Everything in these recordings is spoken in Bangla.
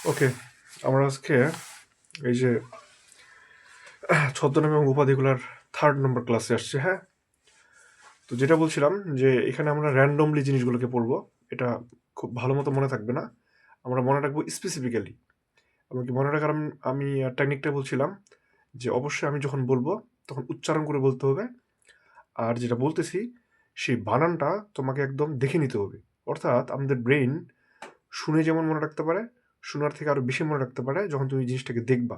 ওকে, আমরা আজকে এই যে ছদ্মনাম এবং উপাধিগুলার 3rd নম্বর ক্লাসে আসছে। হ্যাঁ, তো যেটা বলছিলাম যে এখানে আমরা র্যান্ডমলি জিনিসগুলোকে পড়বো। এটা খুব ভালো মতো মনে থাকবে না, আমরা মনে রাখবো স্পেসিফিক্যালি। আমাকে মনে রাখার আমি টেকনিকটা বলছিলাম যে অবশ্যই আমি যখন বলবো তখন উচ্চারণ করে বলতে হবে, আর যেটা বলতেছি সেই বানানটা তোমাকে একদম দেখে নিতে হবে। অর্থাৎ আমাদের ব্রেইন শুনে যেমন মনে রাখতে পারে, শোনার থেকে আরও বেশি মনে রাখতে পারে যখন তুমি জিনিসটাকে দেখবা।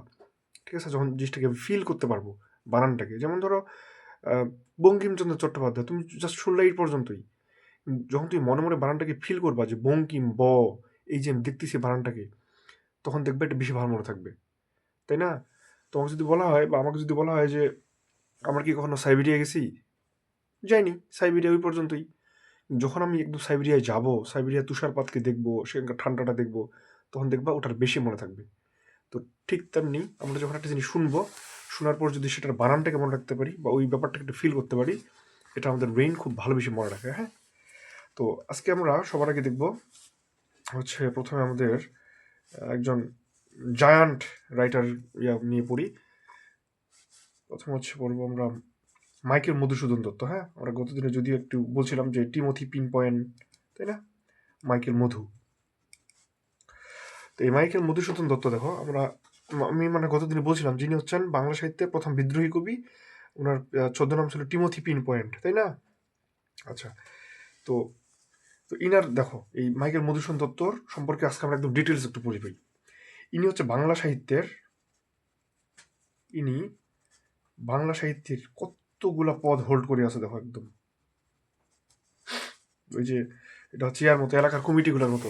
ঠিক আছে, যখন জিনিসটাকে ফিল করতে পারবো বানানটাকে। যেমন ধরো বঙ্কিমচন্দ্র চট্টোপাধ্যায়, তুমি জাস্ট শুনলে এই পর্যন্তই। যখন তুমি মনে মনে বানানটাকে ফিল করবা যে বঙ্কিম ব, এই যে আমি দেখতেছি বানানটাকে, তখন দেখবে এটা বেশি ভালো মনে থাকবে, তাই না? তোমাকে যদি বলা হয় বা আমাকে যদি বলা হয় যে আমরা কি কখনো সাইবেরিয়া গেছি, যাইনি, সাইবেরিয়া ওই পর্যন্তই। যখন আমি একদম সাইবেরিয়ায় যাব, সাইবেরিয়া তুষারপাতকে দেখবো, সেখানকার ঠান্ডাটা দেখবো, তখন দেখবা ওটার বেশি মনে থাকবে। তো ঠিক তেমনি আমরা যখন একটা জিনিস শুনবো, শোনার পর যদি সেটার বানানটাকে মনে রাখতে পারি বা ওই ব্যাপারটাকে একটু ফিল করতে পারি, এটা আমাদের ব্রেইন খুব ভালো বেশি মনে রাখে। হ্যাঁ, তো আজকে আমরা সবার আগে দেখব হচ্ছে প্রথমে আমাদের একজন জায়ান্ট রাইটার নিয়ে পড়ি। প্রথম হচ্ছে পড়বো আমরা মাইকেল মধুসূদন দত্ত। হ্যাঁ, আমরা গতদিনে যদিও একটু বলছিলাম যে টিমোথি পিন পয়েন্ট, তাই না? মাইকেল মধু। তো এই মাইকেল মধুসূদন দত্ত দেখো, আমি মানে গতদিনে বলছিলাম যিনি হচ্ছেন বাংলা সাহিত্যের প্রথম বিদ্রোহী কবি। ওনার ছদ্মনাম ছিল টিমোথি পিন পয়েন্ট, তাই না? আচ্ছা, তো তো ইনার দেখো এই মাইকেল মধুসূদন দত্তর সম্পর্কে আজকে আমরা একদম ডিটেলস একটু পড়ি ভাই। ইনি হচ্ছে ইনি বাংলা সাহিত্যের কতগুলা পদ হোল্ড করে আছে দেখো একদম। ওই যে এটা হচ্ছে ইয়ার মতো, এলাকার কমিটিগুলোর মতো,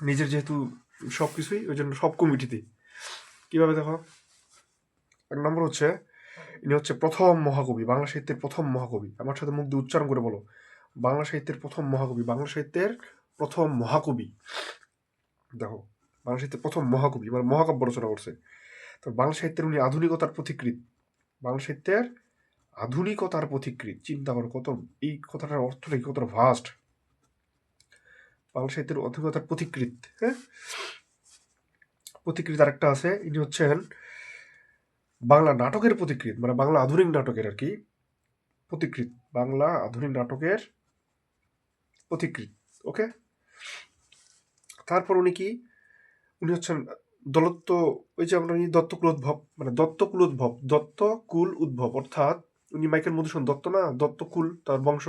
নিজের যেহেতু সব কিছুই ওই জন্য সব কমিটিতে। কিভাবে দেখো, এক নম্বর হচ্ছে ইনি হচ্ছে প্রথম মহাকবি, বাংলা সাহিত্যের প্রথম মহাকবি। আমার সাথে মুখ দিয়ে উচ্চারণ করে বলো, বাংলা সাহিত্যের প্রথম মহাকবি, বাংলা সাহিত্যের প্রথম মহাকবি। দেখো, বাংলা সাহিত্যের প্রথম মহাকবি মানে মহাকাব্য রচনা করছে। তো বাংলা সাহিত্যের উনি আধুনিকতার পথিকৃৎ, বাংলা সাহিত্যের আধুনিকতার পথিকৃৎ। চিন্তা করো কত, এই কথাটার অর্থটা কি, কতটা ভাস্ট। বাংলা সাহিত্যের আধুনিকতার পথিকৃৎ। হ্যাঁ, পথিকৃৎ আরেকটা আছে, ইনি হচ্ছেন বাংলা নাটকের পথিকৃৎ, মানে বাংলা আধুনিক নাটকের আর কি পথিকৃৎ, বাংলা আধুনিক নাটকের পথিকৃৎ। ওকে, তারপর উনি কি, উনি হচ্ছেন দলত্ব, ওই যে আমরা দত্তকুল উদ্ভব, মানে দত্তকুল উদ্ভব, দত্তকুল উদ্ভব, অর্থাৎ উনি মাইকেল মধুসূদন দত্ত না, দত্তকুল তার বংশ।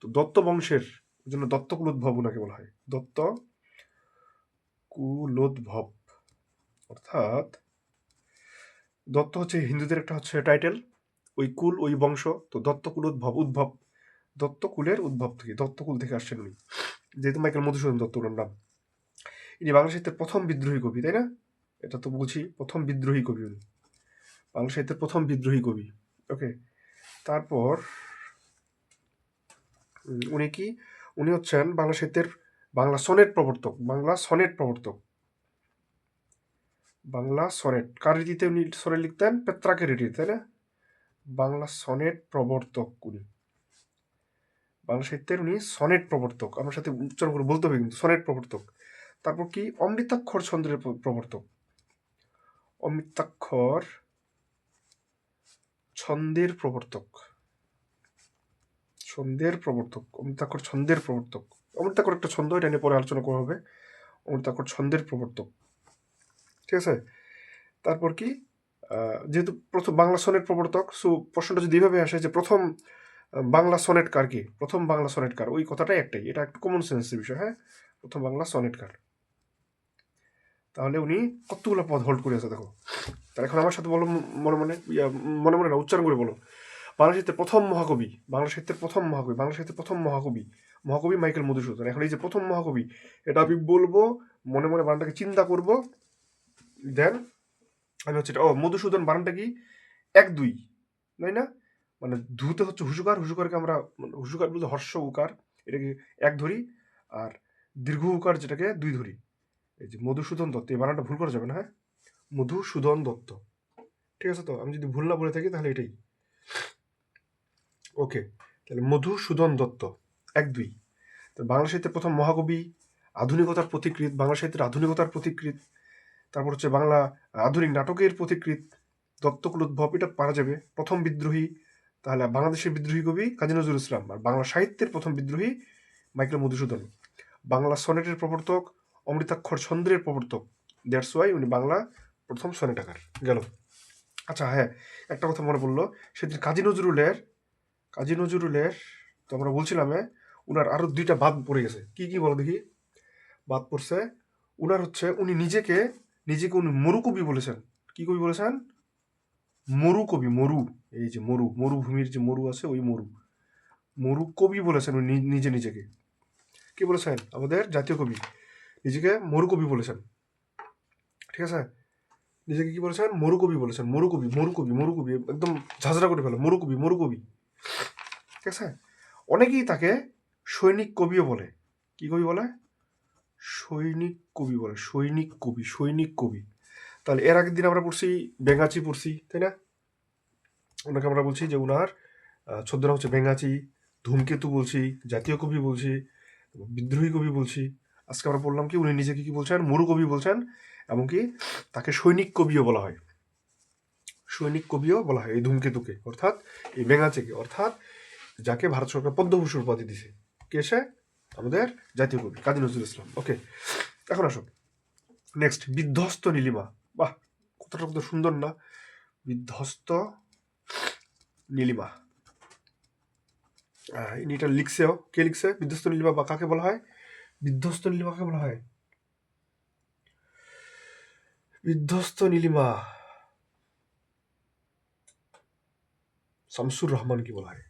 তো দত্ত বংশের জন্য দত্তকুল উদ্ভব ওনাকে বলা হয়, দত্ত কুলোদ্ভব। অর্থাৎ দত্ত হচ্ছে হিন্দুদের একটা হচ্ছে টাইটেল, ওই কুল ওই বংশ। তো দত্তকুল উদ্ভব, উদ্ভব দত্তকুলের উদ্ভব থেকে, দত্তকুল থেকে আসছেন উনি, যেহেতু মাইকেল মধুসূদন দত্ত ওনার নাম। ইনি বাংলা সাহিত্যের প্রথম বিদ্রোহী কবি, তাই না? এটা তো বুঝি, প্রথম বিদ্রোহী কবি উনি, বাংলা সাহিত্যের প্রথম বিদ্রোহী কবি। ওকে, তারপর উনি কি, উনি হচ্ছেন বাংলা সাহিত্যের বাংলা সনেট প্রবর্তক, বাংলা সনেট প্রবর্তক। বাংলা সনেট কার রীতিতে উনি সনেট লিখতেন? পেত্রাকের রীতিতে, তাই না? বাংলা সনেট প্রবর্তক উনি, বাংলা সাহিত্যের উনি সনেট প্রবর্তক। আমার সাথে উচ্চারণ করে বলতে হবে কিন্তু, সনেট প্রবর্তক। তারপর কি, অমৃতাক্ষর ছন্দের প্রবর্তক, অমৃতাক্ষর ছন্দের প্রবর্তক, ছন্দের প্রবর্তক, অমৃতাক্ষর ছন্দের প্রবর্তক। অমৃতাক্ষর একটা ছন্দ, এটা নিয়ে পরে আলোচনা করা হবে। অমৃতাক্ষর ছন্দের প্রবর্তক, ঠিক আছে? তারপর কি, যেহেতু প্রথম বাংলা সনেট প্রবর্তক, সো প্রশ্নটা যদি এইভাবে আসে যে প্রথম বাংলা সনেট কার, কি প্রথম বাংলা সনেট কার, ওই কথাটাই একটাই, এটা একটু কমন সেন্সের বিষয়। হ্যাঁ, প্রথম বাংলা সনেট কার, তাহলে উনি কতগুলো পদ হোল্ড করে আছে দেখো। তার এখন আমার সাথে বলো, মনে মনে মনে মনে না, উচ্চারণ করে বলো, বাংলা সাহিত্যের প্রথম মহাকবি, বাংলা সাহিত্যের প্রথম মহাকবি, বাংলা সাহিত্যের প্রথম মহাকবি, মহাকবি মাইকেল মধুসূদন। এখন এই যে প্রথম মহাকবি, এটা আমি বলবো, মনে মনে বানানটাকে চিন্তা করবো, দেন আমি হচ্ছে মধুসূদন বানানটা কি, 1 2, তাই না? মানে ধুতে হচ্ছে হুসুকার, হুসুকারকে আমরা হুসুকার বলতে হর্ষ উকার, এটাকে 1 ধরি, আর দীর্ঘ উকার যেটাকে 2 ধরি। এই যে মধুসূদন দত্ত, এই বানানটা ভুল করা যাবে না। হ্যাঁ, মধুসূদন দত্ত, ঠিক আছে? তো আমি যদি ভুল না বলে থাকি তাহলে এটাই। ওকে, তাহলে মধুসূদন দত্ত 1 2। তো বাংলা সাহিত্যের প্রথম মহাকবি, আধুনিকতার পথিকৃৎ, বাংলা সাহিত্যের আধুনিকতার পথিকৃৎ, তারপর হচ্ছে বাংলা আধুনিক নাটকের পথিকৃৎ, দত্তকুল উদ্ভব, এটা পারা যাবে। প্রথম বিদ্রোহী, তাহলে বাংলাদেশের বিদ্রোহী কবি কাজী নজরুল ইসলাম। আর বাংলা সাহিত্যের প্রথম বিদ্রোহী মাইকেল মধুসূদন। বাংলা সনেটের প্রবর্তক অমৃতাক্ষর ছন্দের প্রবর্তক, দ্যাটস ওয়াই উনি বাংলা প্রথম সনেটাকার। গেল। আচ্ছা হ্যাঁ, একটা কথা মনে পড়লো, সেদিন কাজী নজরুলের তো আমরা বলছিলাম উনার আরো 2টা বাদ পড়ে গেছে। কি কি বলো দেখি? বাদ পড়ছে উনার হচ্ছে উনি নিজেকে উনি মরু কবি বলেছেন। কি কবি বলেছেন? মরু কবি। মরু, এই যে মরু, মরুভূমির যে মরু আছে ওই মরু কবি বলেছেন উনি নিজেকে। কি বলেছেন? আমাদের জাতীয় কবি নিজেকে মরু কবি বলেছেন। ঠিক আছে, নিজেকে কি বলেছেন? মরু কবি বলেছেন। মরু কবি, একদম ঝাঁঝরা করে ফেলো। মরু কবি। ঠিক আছে, অনেকেই তাকে সৈনিক কবিও বলে। কি কবি বলে? সৈনিক কবি বলে। সৈনিক কবি। তাহলে এর আগের দিন আমরা পড়ছি বেঙ্গাচি পড়ছি, তাই না? ওনাকে আমরা বলছি যে উনার ছদ্মনাম হচ্ছে বেঙ্গাচি, ধূমকেতু বলছি, জাতীয় কবি বলছি, বিদ্রোহী কবি বলছি। আজকে আমরা বললাম কি উনি নিজেকে কি বলছেন? মরু কবি বলছেন। এমনকি তাকে সৈনিক কবিও বলা হয়। এই ধূমকেতুকে, অর্থাৎ এই বেঙ্গাচিকে, অর্থাৎ যাকে ভারত সরকার পদ্মভূষণ উপাধি দিছে। কে সে? আমাদের জাতীয় কবি কাজী নজরুল ইসলাম। ওকে, এখন আসো নেক্সট, বিধ্বস্ত নীলিমা। বাহ, কথাটা কত সুন্দর না? বিধ্বস্ত নীলিমা। এটা লিখছেও, কে লিখছে? বিধ্বস্ত নীলিমা বা কাকে বলা হয়? বিধ্বস্ত নীলিমা কাকে বলা হয়? বিধ্বস্ত নীলিমা শামসুর রহমান কি বলা হয়?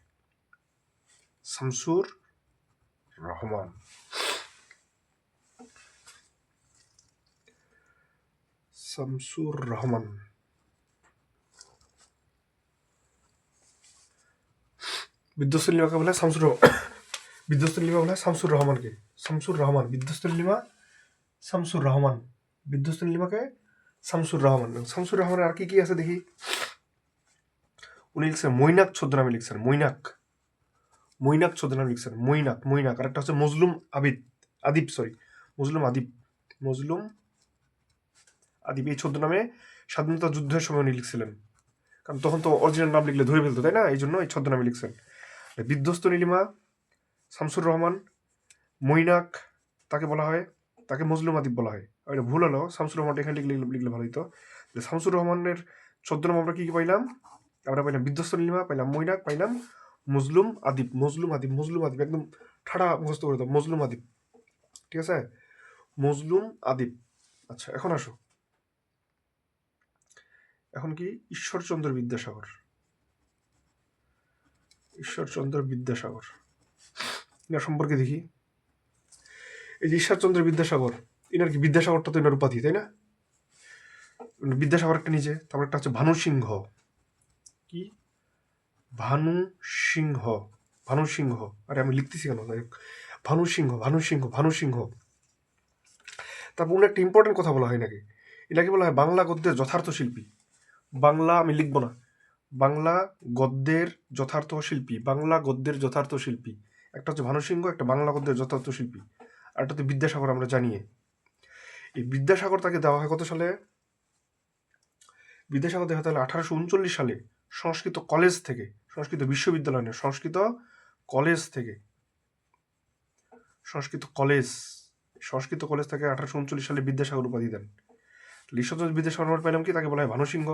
শামসুর রহমান। শামসুর রহমান। বিধ্বস্ত নীলিমাকে বলা হয় শামসুর রহমান। বিধ্বস্ত নীলিমা বলা হয় শামসুর রহমানকে। শামসুর রহমান। বিধ্বস্ত নীলিমা শামসুর রহমান। বিধ্বস্ত নীলিমাকে শামসুর রহমান। শামসুর রহমানের আর কি কি আছে দেখি? উনি লিখছেন মৈনাক ছদ্মনামে লিখছেন। মৈনাক ছদ্মনামে লিখছেন। মৈনাক। আর একটা হচ্ছে মজলুম আদিব। মজলুম আদিব। এই ছদ্মনামে স্বাধীনতা যুদ্ধের সময় উনি লিখছিলেন, কারণ তখন তো অরিজিনাল নাম লিখলে ধরে ফেলতো, তাই না? এই জন্য এই ছদ্মনামে লিখছেন। বিধ্বস্ত নীলিমা, শামসুর রহমান, মৈনাক, তাকে বলা হয়, তাকে মজলুম আদিব বলা হয়। এটা ভুল হলো, শামসুর রহমানটা এখানে লিখলে ভালো হইতো। শামসুর রহমানের ছদ্মনাম আমরা কি কি পাইলাম? আমরা পাইলাম বিধ্বস্ত নীলিমা, পাইলাম মৈনাক, পাইলাম মজলুম আদিব। একদম ঠাড়া মুখস্থ করে দাও, মজলুম আদিব। ঠিক আছে, মজলুম আদিব। আচ্ছা, এখন আসো, এখন কি ঈশ্বরচন্দ্র বিদ্যাসাগর এনার সম্পর্কে দেখি। এই যে ঈশ্বরচন্দ্র বিদ্যাসাগর, এনার কি বিদ্যাসাগরটা তো এনার উপাধি, তাই না? বিদ্যাসাগর একটা নিজে, তারপর একটা হচ্ছে ভানু সিংহ। কি? ভানু সিংহ। আরে আমি লিখতেছি কেন? ভানু সিংহ। তারপর উনি একটা ইম্পর্টেন্ট কথা বলা হয় নাকি, এটাকে বলা হয় বাংলা গদ্যের যথার্থ শিল্পী। বাংলা আমি লিখবো না, বাংলা গদ্যের যথার্থ শিল্পী। একটা হচ্ছে ভানু সিংহ, একটা বাংলা গদ্যের যথার্থ শিল্পী, আর একটা হচ্ছে বিদ্যাসাগর। আমরা জানি এই বিদ্যাসাগর তাকে দেওয়া হয় কত সালে? বিদ্যাসাগর দেওয়া হয় তাহলে 1839 সালে সংস্কৃত কলেজ থেকে, সংস্কৃত বিশ্ববিদ্যালয় নয়, সংস্কৃত কলেজ থেকে 1839 সালে বিদ্যাসাগর উপাধি দেন। ঈশ্বরচন্দ্র বিদ্যাসাগর আমরা পেলাম কি? তাকে বলা হয় ভানু সিংহ,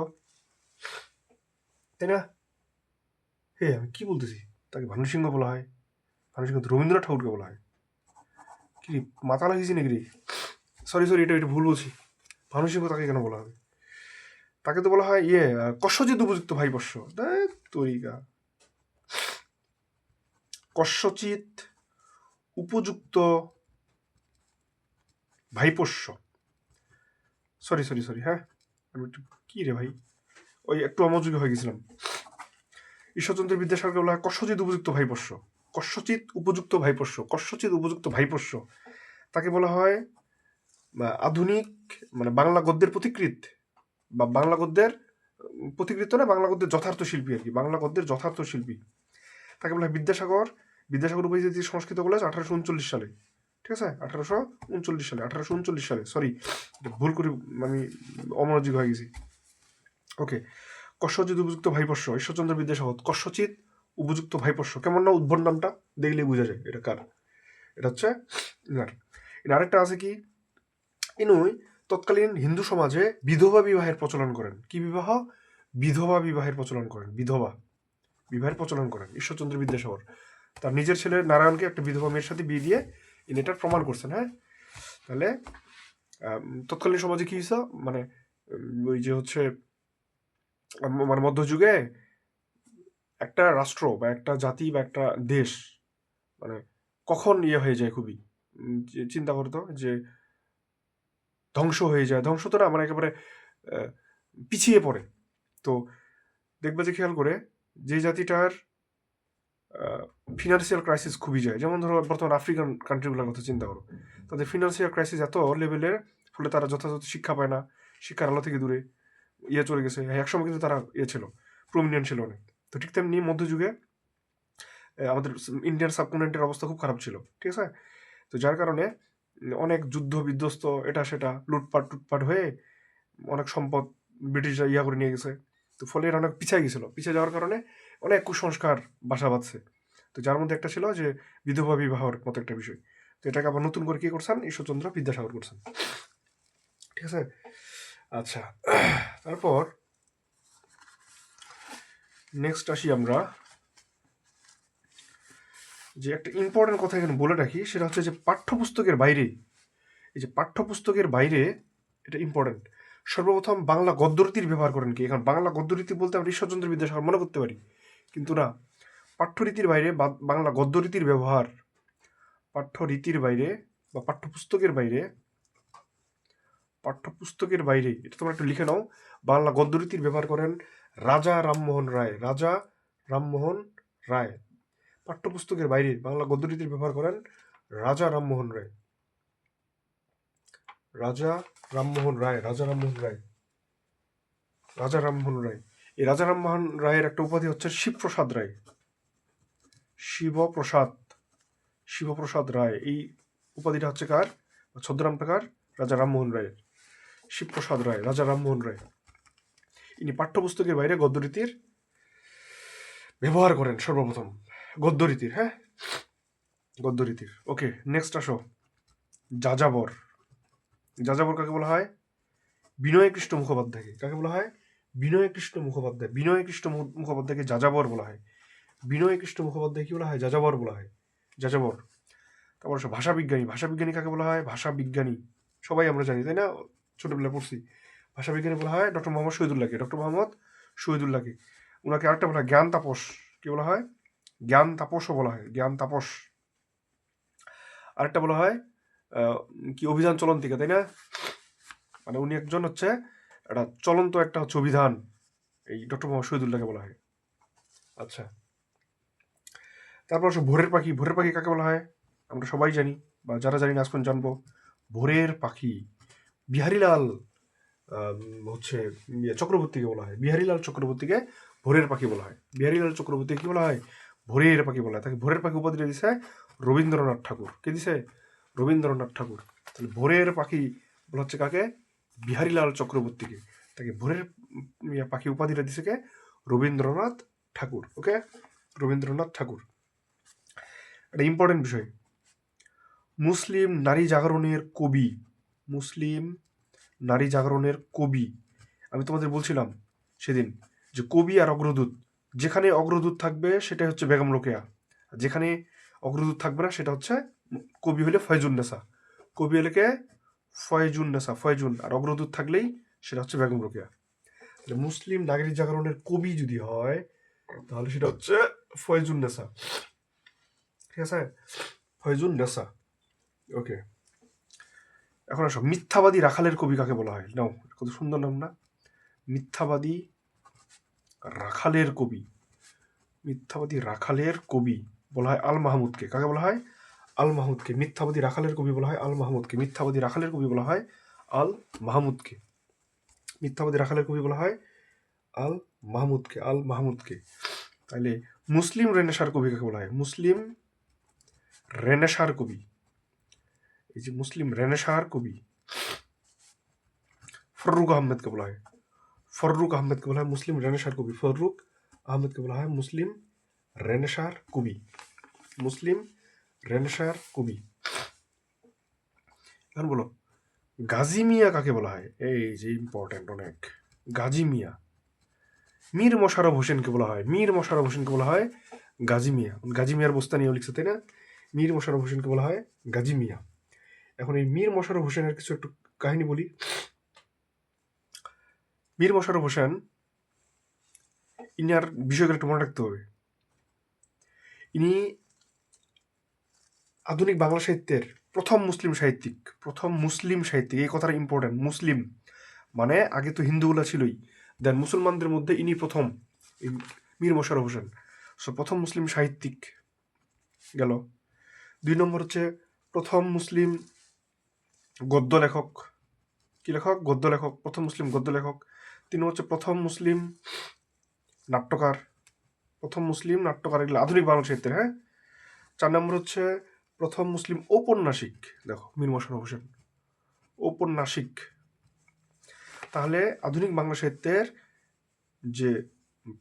তাই না? হে, আমি কি বলতেছি? তাকে ভানু সিংহ বলা হয়। ভানু সিংহ রবীন্দ্রনাথ ঠাকুরকে বলা হয়। কি মাথা লাগিয়েছি নাকি রে? সরি, এটা ভুল বলছি। ভানু সিংহ তাকে কেন বলা হবে? তাকে তো বলা হয় কস্যচিৎ উপযুক্ত ভাইপোষ্য। তরিকা কস্যচিৎ উপযুক্ত ভাইপোষ্য। সরি, হ্যাঁ, আমি একটু কি রে ভাই, ওই একটু অমনোযোগী হয়ে গেছিলাম। ঈশ্বরচন্দ্র বিদ্যাসাগরকে বলা হয় কস্যচিৎ উপযুক্ত ভাইপোষ্য। তাকে বলা হয় আধুনিক, মানে বাংলা গদ্যের পথিকৃৎ, বা বাংলা গদ্যের পথিকৃত না, বাংলা গদ্যের যথার্থ শিল্পী আর কি, বাংলা গদ্যের যথার্থ শিল্পী। তাকে বলা হয় বিদ্যাসাগর উপাধি সংস্কৃত কলেজ 1839 সালে। ঠিক আছে, 1839 সালে, সরি ভুল করে আমি অমনোযোগী হয়ে গেছি। ওকে, কস্যচিৎ উপযুক্ত ভাইপোষ্য, ঈশ্বরচন্দ্র বিদ্যাসাগর। কস্যচিৎ উপযুক্ত ভাইপোষ্য, কেমন না উদ্ভট নামটা, দেখলেই বোঝা যায় এটা কার। এটা হচ্ছে ইনার। আরেকটা আছে কি, ইনুই তৎকালীন হিন্দু সমাজে বিধবা বিবাহের প্রচলন করেন। কি বিবাহ? বিধবা বিবাহের প্রচলন করেন। বিধবা বিবাহের প্রচলন করেন ঈশ্বরচন্দ্র বিদ্যাসাগর। তার নিজের ছেলে নারায়ণকে একটা বিধবা মেয়ের সাথে বিয়ে দিয়ে ইনি এটার প্রমাণ করছেন। হ্যাঁ, তাহলে তৎকালীন সমাজে কি হয়েছে, মানে ওই যে হচ্ছে মানে মধ্যযুগে একটা রাষ্ট্র বা একটা জাতি বা একটা দেশ মানে কখন হয়ে যায়, খুবই চিন্তা করতো যে ধ্বংস হয়ে যায়, ধ্বংস তো না মানে একেবারে পিছিয়ে পড়ে। তো দেখবে যে খেয়াল করে যে জাতিটার ফিনান্সিয়াল ক্রাইসিস খুবই যায়, যেমন ধরো বর্তমান আফ্রিকান কান্ট্রিগুলোর কথা চিন্তা করো, তাদের ফিনান্সিয়াল ক্রাইসিস এত লেভেলের, ফলে তারা যথাযথ শিক্ষা পায় না, শিক্ষার আলো থেকে দূরে চলে গেছে। একসময় কিন্তু তারা ছিল, প্রমিনেন্ট ছিল অনেক। তো ঠিক তেমনি মধ্যযুগে আমাদের ইন্ডিয়ান সাবকন্টিনেন্টের অবস্থা খুব খারাপ ছিল, ঠিক আছে। তো যার কারণে অনেক যুদ্ধ বিধ্বস্ত, এটা সেটা লুটপাট হয়ে অনেক সম্পদ ব্রিটিশরা করে নিয়ে গেছে। তো ফলে এরা অনেক পিছিয়ে গেছিল, পিছিয়ে যাওয়ার কারণে অনেক কুসংস্কার বাসা বাঁধছে। তো যার মধ্যে একটা ছিল যে বিধবা বিবাহর মতো একটা বিষয়। তো এটাকে আবার নতুন করে কি করছেন, ঈশ্বরচন্দ্র বিদ্যাসাগর করছেন, ঠিক আছে। আচ্ছা, তারপর নেক্সট আসি আমরা, যে একটা ইম্পর্টেন্ট কথা এখানে বলে রাখি, সেটা হচ্ছে যে পাঠ্যপুস্তকের বাইরে, এই যে পাঠ্যপুস্তকের বাইরে, এটা ইম্পর্টেন্ট, সর্বপ্রথম বাংলা গদ্যরীতির ব্যবহার করেন কি? এখন বাংলা গদ্যরীতি বলতে আমরা ঈশ্বরচন্দ্র বিদ্যাসাগর মনে করতে পারি, কিন্তু না, পাঠ্যরীতির বাইরে বাংলা গদ্যরীতির ব্যবহার, পাঠ্যরীতির বাইরে বা পাঠ্যপুস্তকের বাইরে এটা তোমরা একটু লিখে নাও। বাংলা গদ্যরীতির ব্যবহার করেন রাজা রামমোহন রায়। রাজা রামমোহন রায়। পাঠ্যপুস্তকের বাইরে বাংলা গদ্যরীতির ব্যবহার করেন রাজা রামমোহন রায়। রাজা রামমোহন রায়। এই রাজা রামমোহন রায়ের একটা উপাধি হচ্ছে শিবপ্রসাদ রায়। শিবপ্রসাদ রায়, এই উপাধিটা হচ্ছে কার? ছদ্মনামটা কার? রাজা রামমোহন রায়ের। শিবপ্রসাদ রায়, রাজা রামমোহন রায়। ইনি পাঠ্যপুস্তকের বাইরে গদ্যরীতির ব্যবহার করেন সর্বপ্রথম। গদ্যরীতির, হ্যাঁ, গদ্যরীতির। ওকে, নেক্সট আসো, যাযাবর। যাযাবর কাকে বলা হয়? বিনয় কৃষ্ণ মুখোপাধ্যায়কে। কাকে বলা হয়? বিনয় কৃষ্ণ মুখোপাধ্যায়। বিনয় কৃষ্ণ মুখোপাধ্যায়কে যাযাবর বলা হয়। বিনয় কৃষ্ণ মুখোপাধ্যায় কি বলা হয়? যাযাবর বলা হয়। যাযাবর। তারপর ভাষাবিজ্ঞানী। ভাষাবিজ্ঞানী কাকে বলা হয়? ভাষাবিজ্ঞানী সবাই আমরা জানি, তাই না? ছোটবেলায় পড়ছি। ভাষাবিজ্ঞানী বলা হয় ডক্টর মোহাম্মদ শহীদুল্লাহকে। ওনাকে আরেকটা বলা হয় জ্ঞান তাপস। কি বলা হয়? জ্ঞান তাপসও বলা হয়, জ্ঞান তাপস। আরেকটা বলা হয় কি, অভিধান চলন্তিকা, তাই না? মানে উনি একজন হচ্ছে একটা চলন্ত একটা হচ্ছে অভিধান, এই ডক্টর মোহাম্মদ শহীদুল্লাহকে বলা হয়। আচ্ছা, তারপর ভোরের পাখি। ভোরের পাখি কাকে বলা হয়? আমরা সবাই জানি, বা যারা জানি না আজকে জানবো। ভোরের পাখি বিহারীলাল হচ্ছে চক্রবর্তীকে বলা হয়। বিহারীলাল চক্রবর্তীকে ভোরের পাখি বলা হয়। বিহারীলাল চক্রবর্তীকে কি বলা হয়? ভোরের পাখি বলা হয়। তাকে ভোরের পাখি উপাধিটা দিছে রবীন্দ্রনাথ ঠাকুর। কে দিছে? রবীন্দ্রনাথ ঠাকুর। তাহলে ভোরের পাখি বলা হচ্ছে কাকে? বিহারীলাল চক্রবর্তীকে। তাকে ভোরের পাখি উপাধিটা দিছে কে? রবীন্দ্রনাথ ঠাকুর। ওকে, রবীন্দ্রনাথ ঠাকুর। একটা ইম্পর্টেন্ট বিষয়, মুসলিম নারী জাগরণের কবি। মুসলিম নারী জাগরণের কবি। আমি তোমাদের বলছিলাম সেদিন যে কবি আর অগ্রদূত, যেখানে অগ্রদূত থাকবে সেটাই হচ্ছে বেগম রোকেয়া, যেখানে অগ্রদূত থাকবে না সেটা হচ্ছে কবি হলে ফয়জুন্নেসা। কবি হলে কে? ফয়জুন্নেসা, ফয়জুন। আর অগ্রদূত থাকলেই সেটা হচ্ছে বেগম রোকেয়া। মুসলিম নারী জাগরণের কবি যদি হয় তাহলে সেটা হচ্ছে ফয়জুন্নেসা, ঠিক আছে? ফয়জুন্নেসা। ওকে, এখন আসো, মিথ্যাবাদী রাখালের কবি কাকে বলা হয়? নাও, কত সুন্দর নাম না, মিথ্যাবাদী রাখালের কবি। মিথ্যাবাদী রাখালের কবি বলা হয় আল মাহমুদকে। কাকে বলা হয়? আল মাহমুদকে। মিথ্যাবাদী রাখালের কবি বলা হয় আল মাহমুদকে। মিথ্যাবাদী রাখালের কবি বলা হয় আল মাহমুদকে। মিথ্যাবাদী রাখালের কবি বলা হয় আল মাহমুদকে। আল মাহমুদকে। তাহলে মুসলিম রেনেসার কবি কাকে বলা হয়? মুসলিম রেনেসার কবি। এই যে মুসলিম রেনেসাঁর কবি ফররুক আহমেদকে বলা হয়, ফররুক আহমেদকে বলা হয় মুসলিম রেনেসাঁর কবি, ফররুক আহমেদকে বলা হয় মুসলিম রেনেসাঁর কবি, মুসলিম রেনেসাঁর কবি। এখন বলো গাজী মিয়া কাকে বলা হয়? এই যে ইম্পর্টেন্ট অনেক, গাজী মিয়া। মীর মোশাররফ হোসেনকে বলা হয়, মীর মোশাররফ হোসেনকে বলা হয় গাজী মিয়া। গাজী মিয়ার বোস্তানিও লিখছে তাই না? মীর মোশাররফ হোসেনকে বলা হয় গাজী মিয়া। এখন এই মীর মোশাররফ হোসেনের কিছু একটু কাহিনী বলি। মীর মোশাররফ হোসেন ইনার বিষয়গুলো একটু মনে রাখতে হবে। ইনি আধুনিক বাংলা সাহিত্যের প্রথম মুসলিম সাহিত্যিক, প্রথম মুসলিম সাহিত্যিক। এই কথাটা ইম্পর্টেন্ট, মুসলিম মানে আগে তো হিন্দুগুলা ছিলই, দেন মুসলমানদের মধ্যে ইনি প্রথম, মীর মোশাররফ হোসেন। সো প্রথম মুসলিম সাহিত্যিক গেল। 2 নম্বর হচ্ছে প্রথম মুসলিম গদ্য লেখক। কি লেখক? গদ্য লেখক, প্রথম মুসলিম গদ্য লেখক। 3 হচ্ছে প্রথম মুসলিম নাট্যকার, প্রথম মুসলিম নাট্যকার, এগুলো আধুনিক বাংলা সাহিত্যের। হ্যাঁ। 4 নম্বর হচ্ছে প্রথম মুসলিম ঔপন্যাসিক। দেখো মীর মোশাররফ হোসেন ঔপন্যাসিক। তাহলে আধুনিক বাংলা সাহিত্যের যে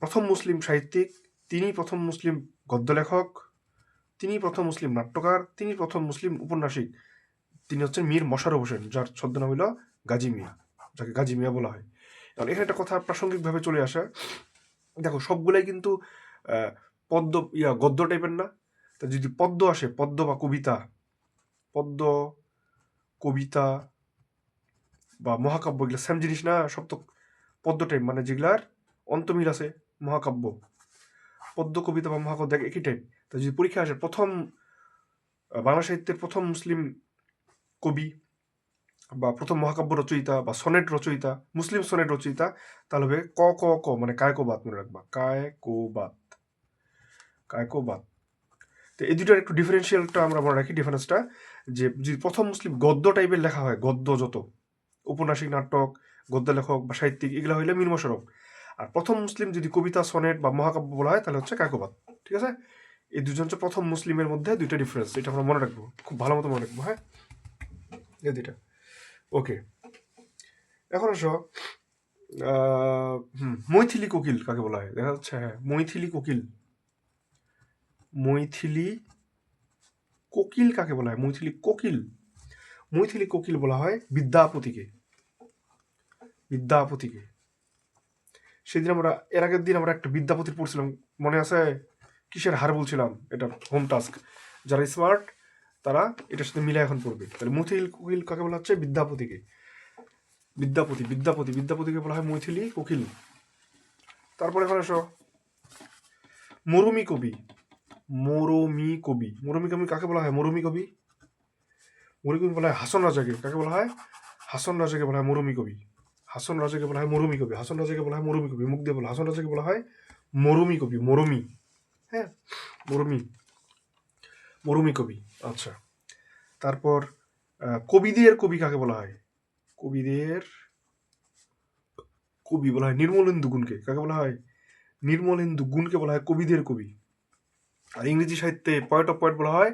প্রথম মুসলিম সাহিত্যিক, তিনি প্রথম মুসলিম গদ্য লেখক, তিনি প্রথম মুসলিম নাট্যকার, তিনি প্রথম মুসলিম উপন্যাসিক। তিনি হচ্ছেন মীর মোশাররফ হোসেন, যার ছদ্মনাম হইল গাজী মিয়া, যাকে গাজী মিয়া বলা হয়। এখন এখানে একটা কথা প্রাসঙ্গিকভাবে চলে আসা, দেখো সবগুলাই কিন্তু পদ্য গদ্য টাইপের না। তা যদি পদ্য আসে, পদ্য বা কবিতা, পদ্য কবিতা বা মহাকাব্য, এগুলো সেম জিনিস না। সব তো পদ্য টাইপ, মানে যেগুলার অন্তমিল আছে। মহাকাব্য, পদ্য কবিতা বা মহাকাব্য দেখ একই টাইপ। তা যদি পরীক্ষা আসে প্রথম বাংলা সাহিত্যের প্রথম মুসলিম কবি বা প্রথম মহাকাব্য রচয়িতা বা সনেট রচয়িতা, মুসলিম সনেট রচয়িতা, তাহলে হবে ক ক ক, মানে কায়কোবাদ মনে রাখবা, কায়কোবাদ, কায়কোবাদ। তো এই দুটার একটু ডিফারেন্সিয়ালটা আমরা মনে রাখি, ডিফারেন্সটা, যে যদি প্রথম মুসলিম গদ্য টাইপের লেখা হয়, গদ্য যত উপন্যাসিক, নাটক, গদ্য লেখক বা সাহিত্যিক, এগুলো হইলে মীর মোশাররফ। আর প্রথম মুসলিম যদি কবিতা, সনেট বা মহাকাব্য বলা হয়, তাহলে হচ্ছে কায়কোবাদ। ঠিক আছে? এই দুজন হচ্ছে প্রথম মুসলিমের মধ্যে দুইটা ডিফারেন্স, এটা আমরা মনে রাখবো, খুব ভালো মতো মনে রাখবো। হ্যাঁ, এই দুইটা। ওকে, এখন আসো মৈথিলি কোকিল কাকে বলা হয়? দেখা যাচ্ছে, হ্যাঁ, মৈথিলি কোকিল। মৈথিলি কোকিল কাকে বলা হয়? মৈথিলি কোকিল, মৈথিলি কোকিল বলা হয় বিদ্যাপতিকে, বিদ্যাপতিকে। সেদিন আমরা, এর আগের দিন আমরা একটা বিদ্যাপতির পড়ছিলাম, মনে আছে? কিসের হার বলছিলাম? এটা হোম টাস্ক, যারা স্মার্ট তারা এটার সাথে মিলে এখন পড়বে। তাহলে মৈথিলি কোকিল কাকে বলা হচ্ছে? বিদ্যাপতিকে। বিদ্যাপতি, বিদ্যাপতি, বিদ্যাপতিকে বলা হয় মৈথিলি কোকিল। তারপরে এখন আসো মরুমি কবি, মরমি কবি। মরমি কবি কাকে বলা হয়? মরমি কবি, মরমি কবি বলা হয় হাসন রাজাকে। কাকে বলা হয়? হাসন রাজাকে বলা হয় মরমি কবি। হাসন রাজাকে বলা হয় মরমি কবি, হাসন রাজাকে বলা হয় মরমি কবি। মুখ দিয়ে বলা, হাসন রাজাকে বলা হয় মরমি কবি, মরমি। হ্যাঁ, মরমি, মরমি কবি। আচ্ছা, তারপর কবিদের কবি কাকে বলা হয়? কবিদের কবি বলা হয় নির্মলেন্দু গুণকে। কাকে বলা হয়? নির্মলেন্দু গুণকে বলা হয় কবিদের কবি। আর ইংরেজি সাহিত্যে পয়েট অফ পয়েট বলা হয়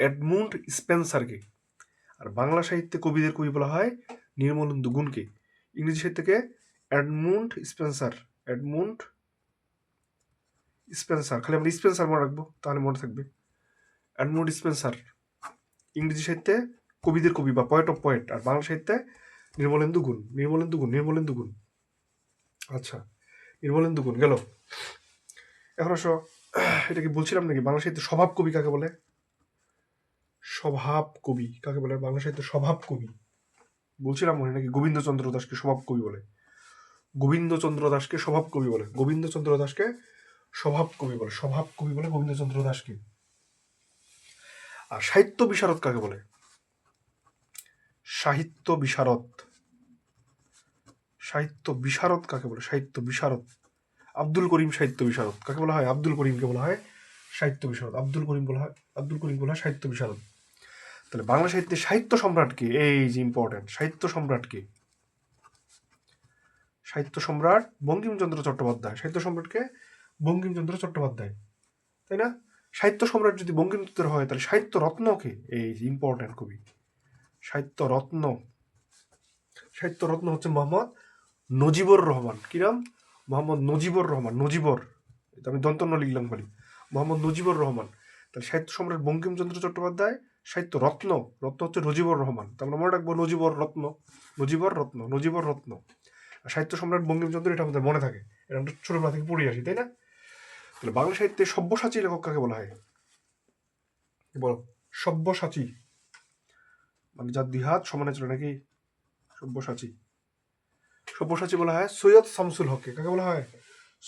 এডমুন্ড স্পেন্সারকে। আর বাংলা সাহিত্যে কবিদের কবি বলা হয় নির্মলেন্দু গুণকে। ইংরেজি সাহিত্যকে এডমুন্ড স্পেন্সার, এডমুন্ড স্পেন্সার। খালি আমরা স্পেন্সার মনে রাখবো, তাহলে মনে থাকবে। এডমুন্ড স্পেন্সার ইংরেজি সাহিত্যে কবিদের কবি বা পয়েট অফ পয়েট, আর বাংলা সাহিত্যে নির্মলেন্দু গুণ, নির্মলেন্দু গুণ, নির্মলেন্দু গুণ। আচ্ছা, নির্মলেন্দু গুণ গেল। এখন আসো, এটা কি বলছিলাম নাকি? বাংলা সাহিত্যে স্বভাব কবি কাকে বলে? স্বভাব কবি কাকে বলে? বাংলা সাহিত্যে স্বভাব কবি বলছিলাম মনে নাকি? গোবিন্দচন্দ্র দাসকে স্বভাব কবি বলে, গোবিন্দচন্দ্র দাসকে স্বভাব কবি বলে, গোবিন্দচন্দ্র দাসকে স্বভাব কবি বলে, স্বভাব কবি বলে গোবিন্দচন্দ্র দাসকে। আর সাহিত্য বিশারদ কাকে বলে? সাহিত্য বিশারদ, সাহিত্য বিশারদ কাকে বলে? সাহিত্য বিশারদ আব্দুল করিম সাহিত্য বিশারদ কাকে বলা হয়? আব্দুল করিমকে বলা হয় সাহিত্য বিশারদ। আব্দুল করিম বলা হয়, আব্দুল করিম বলা হয় সাহিত্য বিশারদ। তাহলে বাংলা সাহিত্যে সাহিত্য সম্রাটকে, এই যে ইম্পর্টেন্ট, সাহিত্য সম্রাটকে, সাহিত্য সম্রাট বঙ্কিমচন্দ্র চট্টোপাধ্যায়। সাহিত্য সম্রাটকে বঙ্কিমচন্দ্র চট্টোপাধ্যায়, তাই না? সাহিত্য সম্রাট যদি বঙ্কিমচন্দ্র হয়, তাহলে সাহিত্য রত্নকে, এই যে ইম্পর্টেন্ট কবি, সাহিত্য রত্ন হচ্ছে মোহাম্মদ নজিবুর রহমান। কি নাম? মোহাম্মদ নজিবুর রহমান। নজিবর, এটা আমি দন্তন্য লিখলাম খালি, মোহাম্মদ নজিবুর রহমান। তাহলে সাহিত্য সম্রাট বঙ্কিমচন্দ্র চট্টোপাধ্যায় সাহিত্য রত্ন হচ্ছে নজিবুর রহমান। তা আমরা মনে রাখবো নজিবর রত্ন। আর সাহিত্য সম্রাট বঙ্কিমচন্দ্র, এটা আমাদের মনে থাকে, এটা আমরা ছোটবেলা থেকে পড়ে আসি, তাই না? তাহলে বাংলা সাহিত্যে সব্যসাচী লেখক কাকে বলা হয়? বলো। সব্যসাচী মানে যার দুই হাত সমানে চলে নাকি? সব্যসাচী বলা হয় সৈয়দ শামসুল হককে। কাকে বলা হয়?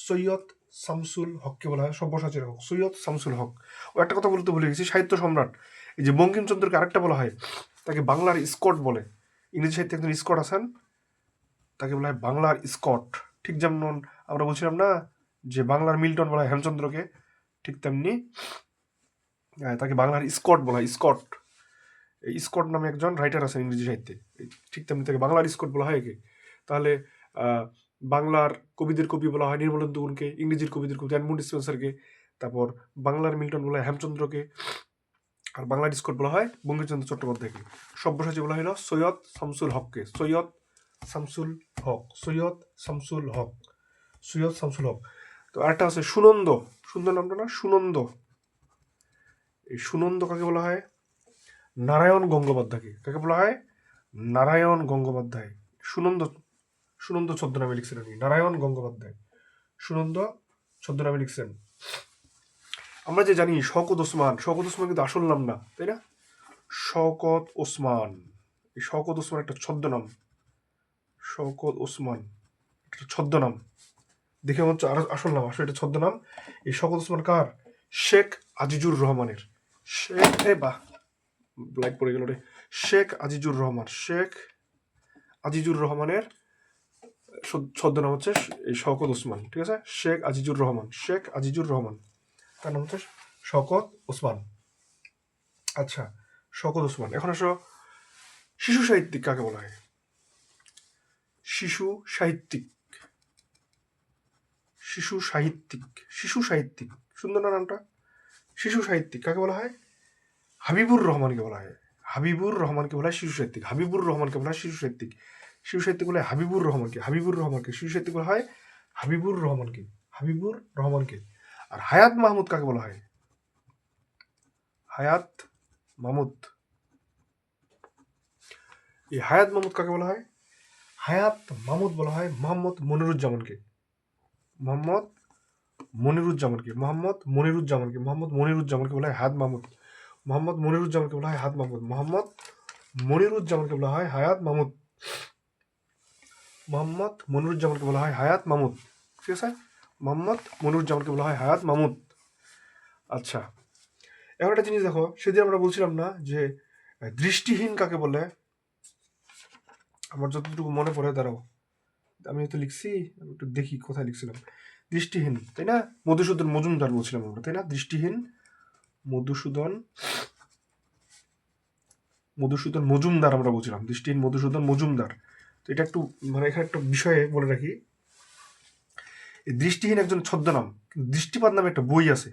সৈয়দ শামসুল হককে বলা হয় সব্যসাচী লেখক, সৈয়দ শামসুল হক। ও একটা কথা বলতে ভুলে গেছি, সাহিত্য সম্রাট এই যে বঙ্কিমচন্দ্রকে আরেকটা বলা হয়, তাকে বাংলার স্কট বলে। ইংরেজি সাহিত্যে একজন স্কট আছেন, তাকে বলা হয় বাংলার স্কট। ঠিক যেমন আমরা বলছিলাম না যে বাংলার মিল্টন বলা হয় হেমচন্দ্রকে, ঠিক তেমনি তাকে বাংলার স্কট বলা হয়। স্কট, এই স্কট নামে একজন রাইটার আছেন ইংরেজি সাহিত্যে, ঠিক তেমনি তাকে বাংলার স্কট বলা হয়। তাহলে বাংলার কবিদের কবি বলা হয় নির্মলেন্দু গুণকে, ইংরেজির কবিদের কবি এডমন্ড স্পেন্সারকে, তারপর বাংলার মিল্টন বলা হয় হেমচন্দ্রকে, আর বাংলার স্কট বলা হয় বঙ্কিমচন্দ্র চট্টোপাধ্যায়কে। সব্যসাচী বলা হলো সৈয়দ শামসুল হককে। সৈয়দ শামসুল হক। তো আরেকটা আছে সুনন্দ। সুন্দর নামটা না? সুনন্দ। এই সুনন্দ কাকে বলা হয়? নারায়ণ গঙ্গোপাধ্যায়কে। কাকে বলা হয়? নারায়ণ গঙ্গোপাধ্যায়। সুনন্দ ছদ্মনামে লিখছেন উনি, নারায়ণ গঙ্গোপাধ্যায় সুনন্দ ছদ্মনামে লিখছেন। আমরা যে জানি শওকত ওসমান কিন্তু আসল নাম না, তাই না? শওকত ওসমান, এই শওকত ওসমান একটা ছদ্মনাম। শওকত ওসমান একটা ছদ্মনাম, দেখে মনে হচ্ছে আসল নাম, আসলে এটা ছদ্মনাম। এই শওকত ওসমান কার? শেখ আজিজুর রহমানের। ব্ল্যাক পড়ে গেল রে। শেখ আজিজুর রহমানের ছদ্মনাম হচ্ছে এই শওকত ওসমান। ঠিক আছে, শেখ আজিজুর রহমান, তার নাম হচ্ছে শওকত ওসমান। আচ্ছা, শওকত ওসমান। এখন আসো, শিশু সাহিত্যিক কাকে বলা হয়? শিশু সাহিত্যিক, সুন্দর না নামটা? শিশু সাহিত্যিক কাকে বলা হয়? হাবিবুর রহমানকে বলা হয়। শিশু সাহিত্যিক হাবিবুর রহমানকে বলা হয় শিশু সাহিত্যিক বলে হাবিবুর রহমানকে শিশু সাহিত্যিক বলা হয় হাবিবুর রহমানকে। আর হায়াত মাহমুদ কাকে বলা হয়? হায়াত মাহমুদ কাকে বলা হয়? হায়াত মাহমুদ বলা হয় মোহাম্মদ মনিরুজ্জামানকে। মোহাম্মদ মনিরুজ্জামানকে বলা হয় হায়াত মাহমুদ। মোহাম্মদ মনিরুজ্জামানকে বলা হয় হায়াত মাহমুদ। ঠিক আছে, মোহাম্মদ মনিরুজ্জামানকে বলা হয় হায়াত মাহমুদ। আচ্ছা, এখন একটা জিনিস দেখো, সেদিন আমরা বলছিলাম না যে দৃষ্টিহীন কাকে বলে? আমার যতটুকু মনে পড়ে, দাঁড়াও আমি তো লিখছি, আমি একটু দেখি কোথায় লিখছিলাম। দৃষ্টিহীন, তাই না? মধুসূদন মজুমদার বলছিলাম আমরা, তাই না? দৃষ্টিহীন মধুসূদন মজুমদার আমরা বলছিলাম, দৃষ্টিহীন মধুসূদন মজুমদার। তো এটা একটু মানে এখানে একটা বিষয়ে বলে রাখি, এই দৃষ্টিহীন একজন ছদ্মনাম। দৃষ্টিপাত নামে একটা বই আছে।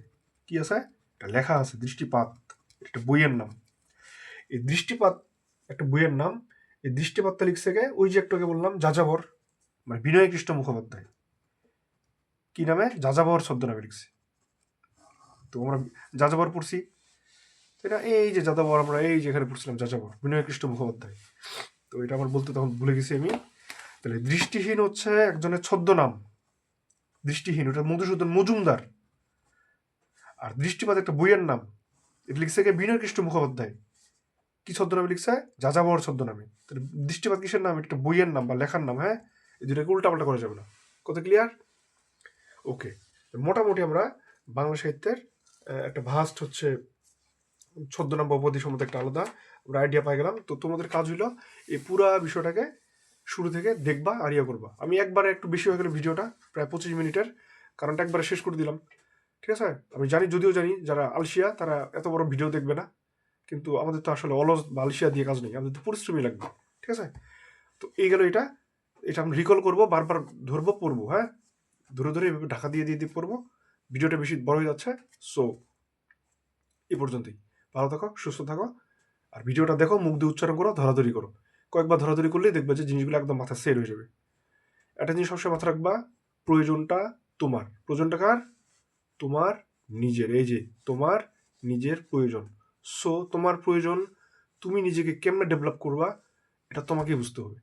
কি আছে? একটা লেখা আছে দৃষ্টিপাত, একটা বইয়ের নাম। এই দৃষ্টিপাত একটা বইয়ের নাম। এই দৃষ্টিপাতটা লিখছে কে? ওই যে একটু বললাম যাযাবর, মানে বিনয় কৃষ্ণ মুখোপাধ্যায়। কি নামে? যাযাবর ছদ্মনামে লিখছে। তো আমরা যাযাবর পড়ছি, তাই না? এই যে যাযাবর, আমরা এই যে এখানে পড়ছিলাম যাযাবর, বিনয় কৃষ্ণ মুখোপাধ্যায়। তো এটা আমার বলতে তখন ভুলে গেছি আমি। তাহলে দৃষ্টিহীন হচ্ছে একজনের ছদ্মনাম, দৃষ্টিহীন, ওটা মধুসূদন মজুমদার। আর দৃষ্টিপাত একটা বইয়ের নাম, এটা লিখছে কে? বিনয় কৃষ্ণ মুখোপাধ্যায়। কি ছদ্মনামে লিখছে? যাযাবর ছদ্মনামে। তাহলে দৃষ্টিপাত কিসের নাম? এটা বইয়ের নাম বা লেখার নাম। হ্যাঁ, এই দুটাকে উল্টাপাল্টা করা যাবে না। কত ক্লিয়ার? ওকে, মোটামুটি আমরা বাংলা সাহিত্যের একটা ভাস্ট হচ্ছে ছদ্মনাম বা উপাধি সম্বন্ধে একটা আলাদা আমরা আইডিয়া পাই গেলাম। তো তোমাদের কাজ হইলো এই পুরা বিষয়টাকে শুরু থেকে দেখবা আর ইয়ে করবা। আমি একবারে একটু বেশি হয়ে গেল ভিডিওটা, প্রায় 25 মিনিটের, কারণটা একবারে শেষ করে দিলাম। ঠিক আছে, আমি যদিও জানি যারা আলসিয়া তারা এত বড় ভিডিও দেখবে না, কিন্তু আমাদের তো আসলে অলস বা আলসিয়া দিয়ে কাজ নেই, আমাদের তো পরিশ্রমী লাগবে। ঠিক আছে, তো এই গেল এটা আমরা রিকল করবো, বারবার ধরবো, পড়বো। হ্যাঁ, ধরে এভাবে ঢাকা দিয়ে পড়বো। ভিডিওটা বেশি বড় হয়ে যাচ্ছে। সো এই পর্যন্তই। ভালো থাকো, সুস্থ থাকো। আর ভিডিওটা দেখো, মুখ দিয়ে উচ্চারণ করো, ধরাধরি করো। কয়েকবার ধরাধরি করলেই দেখবে যে জিনিসগুলো একদম মাথা সেট হয়ে যাবে। একটা জিনিস সবসময় মাথা রাখবা, প্রয়োজনটা তোমার। প্রয়োজনটা কার? তোমার নিজের। এই যে তোমার নিজের প্রয়োজন। সো তোমার প্রয়োজন, তুমি নিজেকে কেমনে ডেভেলপ করবা, এটা তোমাকেই বুঝতে হবে।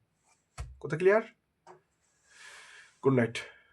কথা ক্লিয়ার? Good night.